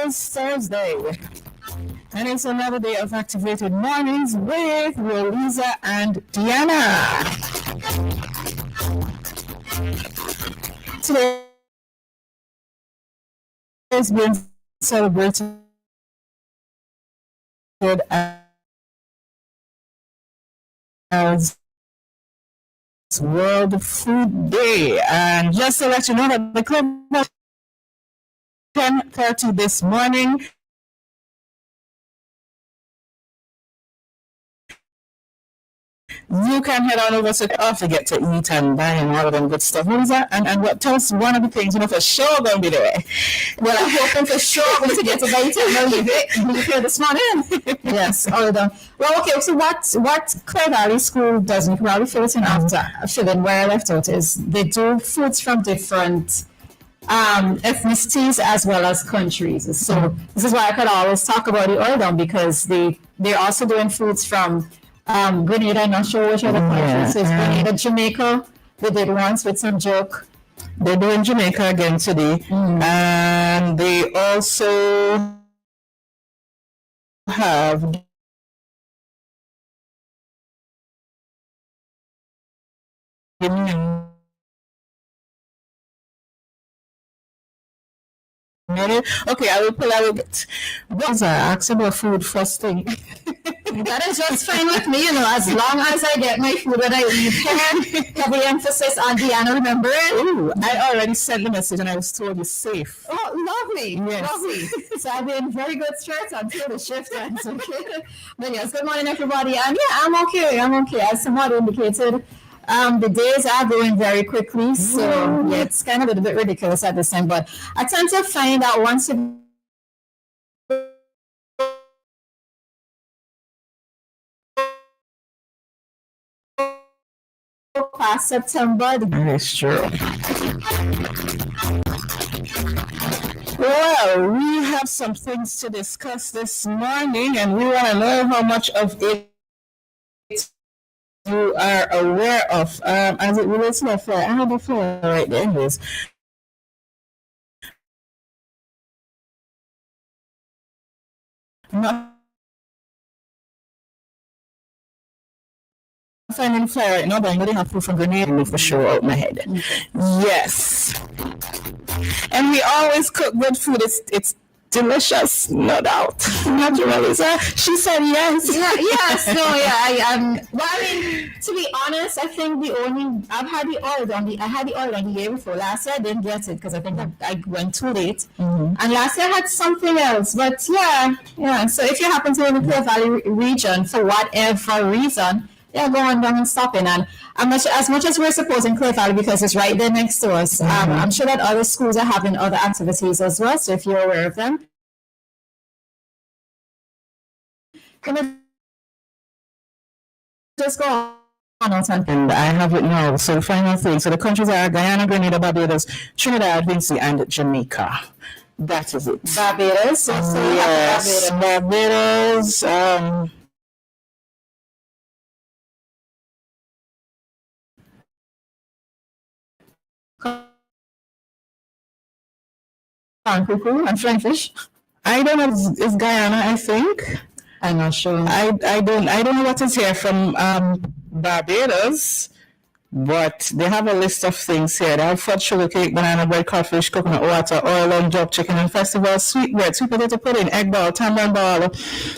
is Thursday, and it's another day of Activated Mornings with Roleza and Dianna. Today is being celebrated as World Food Day, and just to let you know that the club was 10:30 this morning. You can head on over to off to get to eat and buy and all of them good stuff. And what tell us one of the things, for sure going to be there. Well, I'm hoping for sure we're going to get to buy it and leave here this morning. Yes, all of them. Well, okay, so what Clare Valley School does, and you can probably fill it in fill in where I left out, is they do foods from different ethnicities as well as countries. So this is why I could always talk about the oil down, because they're also doing foods from Grenada. I'm not sure which other countries. So it's Grenada, Jamaica. They did once with some joke. They're doing Jamaica again today. And they also have okay, I will get. What's I ask about food first thing? That is just fine with me, as long as I get my food when I leave here. Heavy emphasis on Dianna remembering. Ooh, I already sent the message and I was told it's safe. Oh, lovely. Yes. Lovely. So I've been very good spirits until the shift ends. Okay. But yes, good morning, everybody. And yeah, I'm okay. As somebody indicated, the days are going very quickly. So yeah, it's kind of a little bit ridiculous at this time. But I tend to find that once past September. That's true. Well, we have some things to discuss this morning, and we want to know how much of it you are aware of as it relates to the floor. I have the floor right there. Anyways. I'm not finding flour right now, but I know they have food from Grenada for sure out my head. Yes. And we always cook good food. It's delicious, no doubt. Not Roleza. She said yes. Yes. No. Yeah. Well, I mean, to be honest, I think I had the oil on the year before. Last year I didn't get it because I think I went too late. And last year I had something else. But yeah. So if you happen to live in the Clare Valley region for whatever reason, yeah, go on down and stop in. And as much as we're supporting Clare Valley because it's right there next to us, I'm sure that other schools are having other activities as well. So if you're aware of them, just go on out and I have it now. So the final thing. So the countries are Guyana, Grenada, Barbados, Trinidad, Vinci, and Jamaica. That is it. Barbados. Yes, Barbados. And French. I don't know. It's Guyana, I think. I'm not sure. I don't know what is here from Barbados, but they have a list of things here. They have fudge, sugar cake, banana bread, codfish, coconut water, oil and drop chicken and festival, sweet bread, sweet potato pudding, egg ball, tamarind ball,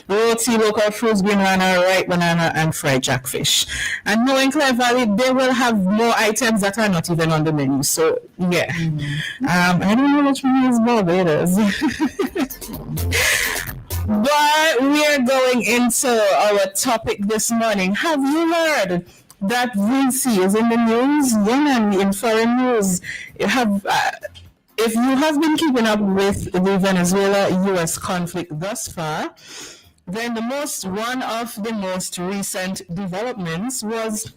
roti, local fruits, green banana, ripe banana, and fried jackfish. And knowing Clare Valley, they will have more items that are not even on the menu. So yeah, I don't know which one is Barbados. But we are going into our topic this morning. Have you heard that Vinci is in the news? Yemen in foreign news. If you have been keeping up with the Venezuela-US conflict thus far, then one of the most recent developments was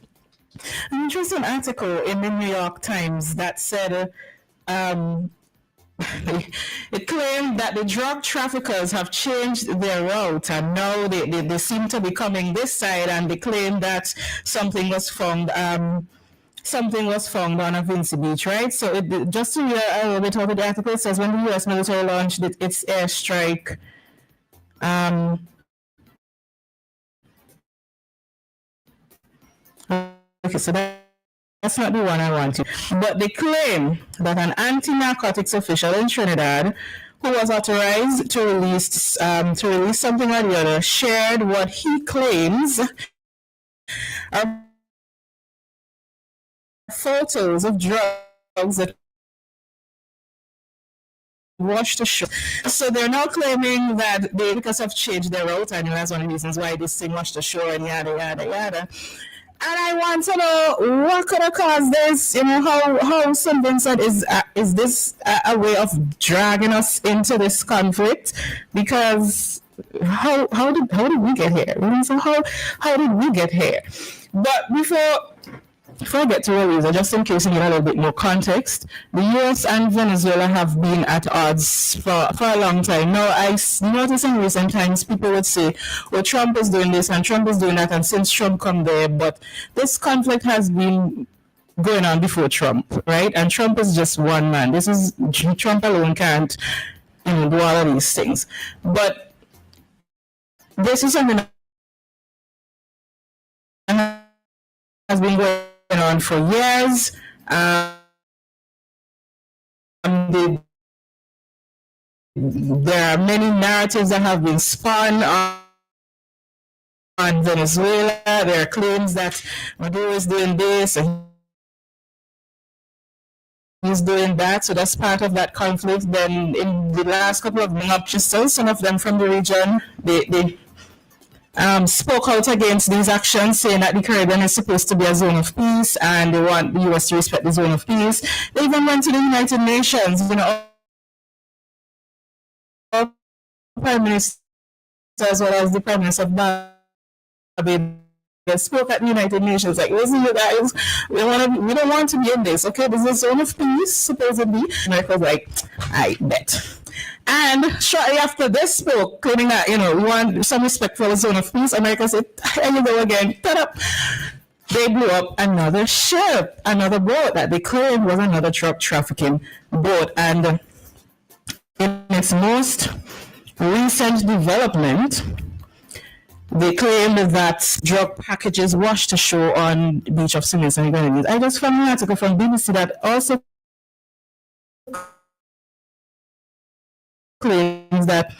an interesting article in the New York Times that said it claimed that the drug traffickers have changed their route and now they seem to be coming this side, and they claim that something was found something was found on a Vinci Beach, right? So just to hear a little bit of the article, it says when the U.S. military launched its airstrike, okay, so that's not the one I want to. But they claim that an anti-narcotics official in Trinidad who was authorized to release something or the other shared what he claims are photos of drugs that washed ashore. So they're now claiming that they, because have changed their route, and that's one of the reasons why this thing washed ashore and yada yada yada. And I want to know what could have caused this. You know, how St. Vincent is this a way of dragging us into this conflict? Because how did we get here? So how did we get here? But before I get to Roleza, just in case you get a little bit more context, the US and Venezuela have been at odds for a long time. Now, I notice in recent times people would say, well, Trump is doing this and Trump is doing that, and since Trump come there, but this conflict has been going on before Trump, right? And Trump is just one man. Trump alone can't, do all of these things. But this is something that has been going on for years. There are many narratives that have been spun on Venezuela. There are claims that Maduro is doing this and he's doing that, so that's part of that conflict. Then in the last couple of months, some of them from the region, they spoke out against these actions, saying that the Caribbean is supposed to be a zone of peace and they want the US to respect the zone of peace. They even went to the United Nations, all Prime Minister as well as the Prime Minister of Barbados spoke at the United Nations like, listen, you guys, we don't want to be in this, okay? This is a zone of peace, supposedly. America was like, I bet. And shortly after they spoke, claiming that, we want some respect for the zone of peace, America said, here you go again. Ta-da! They blew up another ship, another boat that they claimed was another drug trafficking boat. And in its most recent development, they claimed that drug packages washed ashore on the beach of St. Vincent and Grenadines. I just found an article from BBC that also claims that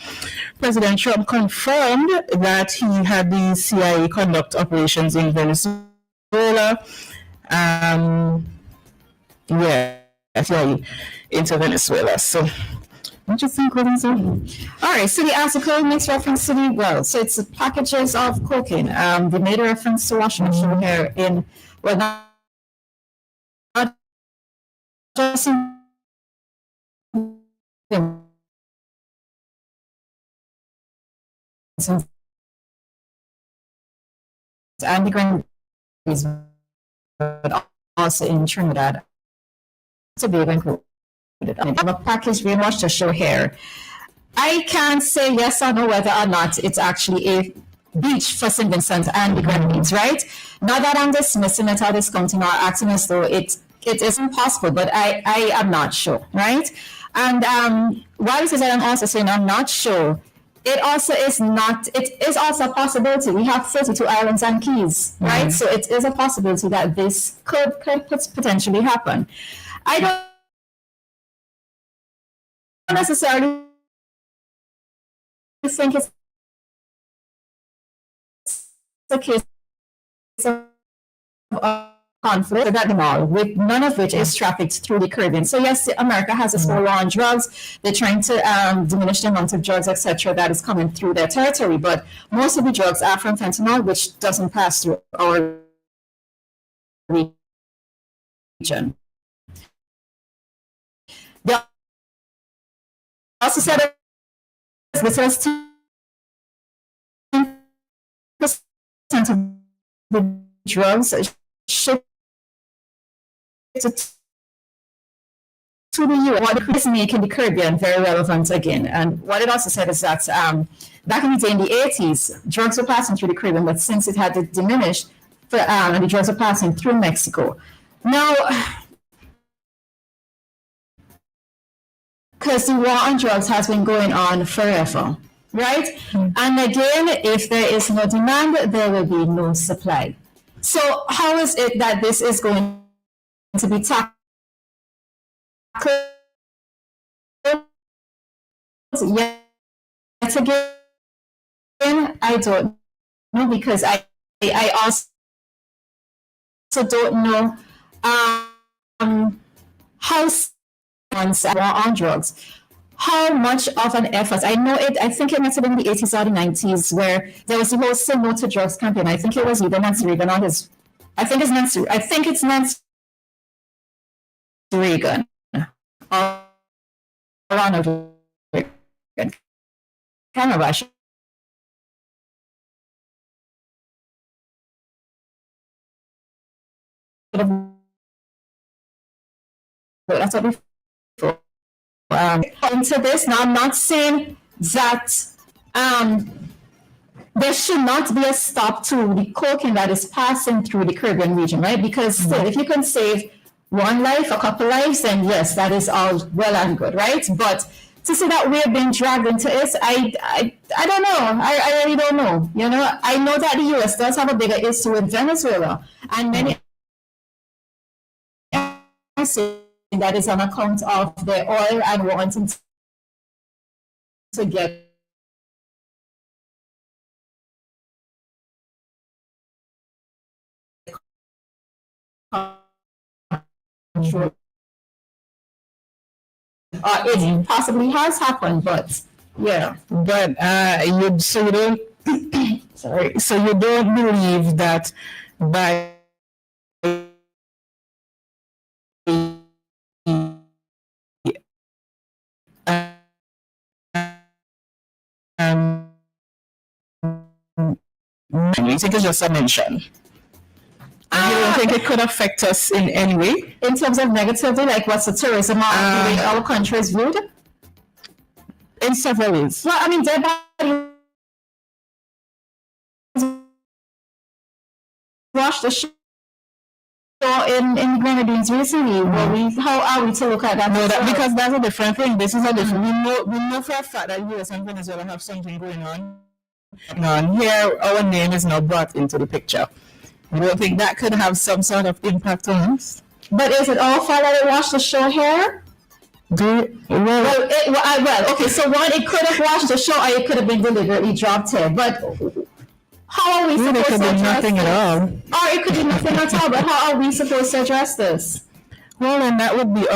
President Trump confirmed that he had the CIA conduct operations in Venezuela. CIA into Venezuela. So, what do you think, Roleza? All right, so the article makes reference to so it's packages of cocaine. They made a reference to washing ashore here in, well, not just in and the Grenadines, but also in Trinidad. To be included. A package being washed ashore here. I can't say yes or no whether or not it's actually a beach for St. Vincent and the Grenadines, right? Not that I'm dismissing it or discounting or acting as though it isn't possible, but I am not sure, right? And while it is that I'm also saying I'm not sure, it is also a possibility. We have 32 islands and keys, right? Mm-hmm. So it is a possibility that this could potentially happen. I don't necessarily think it's a case of conflict at all, with none of which is trafficked through the Caribbean. So yes, America has a war on drugs. They're trying to diminish the amount of drugs, etc., that is coming through their territory. But most of the drugs are from fentanyl, which doesn't pass through our region. They also said this was 10% of the drugs shipped to the U.S. What is making the Caribbean very relevant again. And what it also said is that back in the day, in the 80s, drugs were passing through the Caribbean, but since it had diminished, and the drugs were passing through Mexico. Now, because the war on drugs has been going on forever, right? And again, if there is no demand, there will be no supply. So how is it that this is going to be tackled yet again? I don't know, because I also don't know how on drugs. How much of an effort? I know it. I think it must have been the 80s or the 90s where there was the whole "Say No to Drugs" campaign. I think it was either Nancy Reagan or his. I think it's Nancy. I think it's Nancy Reagan. Ronald Reagan. Can't remember. I should have. That's what before. Into this now, I'm not saying that there should not be a stop to the cocaine that is passing through the Caribbean region, right? Because still, if you can save one life, a couple lives, then yes, that is all well and good, right? But to say that we're being dragged into it, I don't know. I really don't know. You know, I know that the U.S. does have a bigger issue with Venezuela, and many are saying that is on account of the oil and wanting to get control. It possibly has happened, but yeah. But you don't sorry. So you don't believe that by you think it's just a mention? You don't think it could affect us in any way? In terms of negatively, like what's the tourism or the way our country is viewed? In several ways. Well, I mean, dead bodies washed ashore in the Grenadines recently. How are we to look at that? No, because that's a different thing. This is a different. We know for a fact that US and Venezuela have something going on. Here, our name is now brought into the picture. You don't think that could have some sort of impact on us? But is it all fair that it washed ashore here? Okay, so one, it could have washed ashore, or it could have been deliberately dropped here. But how are we supposed to address nothing this? At all. Or it could be nothing at all. But how are we supposed to address this? Well, then that would be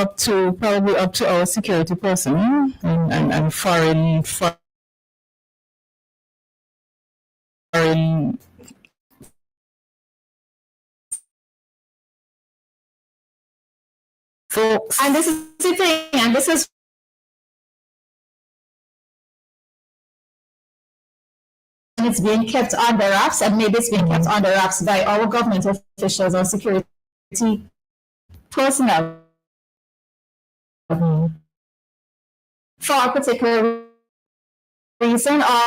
probably up to our security person and foreign folks. And this is the thing, and this is it's being kept under wraps, and maybe it's being kept under wraps by our government officials or security personnel for a particular reason. Or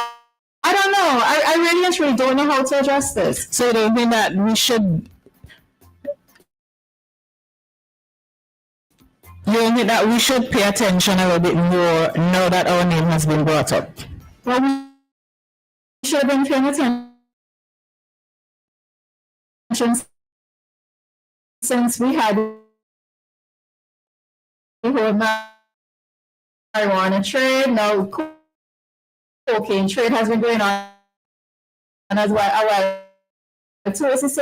I don't know. I really don't know how to address this. So do you think that we should? You think that we should pay attention a little bit more now that our name has been brought up? Well, we should have been paying attention since we had the whole marijuana trade. Now, cocaine trade has been going on as well. Tourists